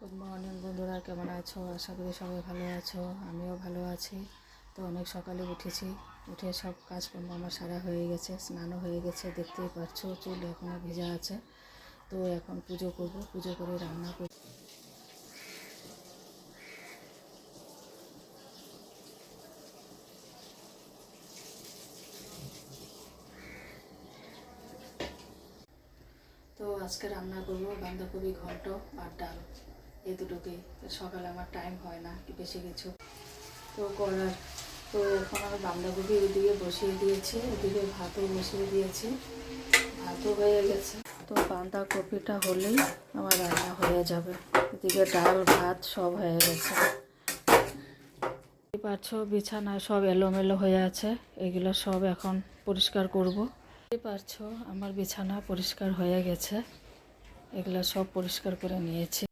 Good morning বন্ধুরা, কেমন আছো? আশা করি সবাই ভালো আছো, আমিও ভালো আছি। তো অনেক সকালে উঠেছি, উঠে সব কাজকর্ম আমার সারা হয়ে গেছে, স্নানও হয়ে গেছে, দেখতেই পাচ্ছো চুল এখনও ভেজা আছে। তো এখন পুজো করব, পুজো করে রান্না করব। তো আজকে রান্না করবো বাঁধাকপি ঘন্ট আর ডাল, এই দুটোকেই। সকালে আমার টাইম হয় না বেশি কিছু তো করার। তো এখন আমি বাঁধাকপি ওইদিকে বসিয়ে দিয়েছি, এদিকে ভাতও বসিয়ে দিয়েছি, ভাতও হয়ে গেছে। তো বাঁধাকপিটা হলেই আমার রান্না হয়ে যাবে। এদিকে ডাল ভাত সব হয়ে গেছে। দেখতে পাচ্ছ বিছানায় সব এলোমেলো হয়ে আছে, এগুলো সব এখন পরিষ্কার করব। দেখতে পাচ্ছ আমার বিছানা পরিষ্কার হয়ে গেছে, এগুলো সব পরিষ্কার করে নিয়েছি।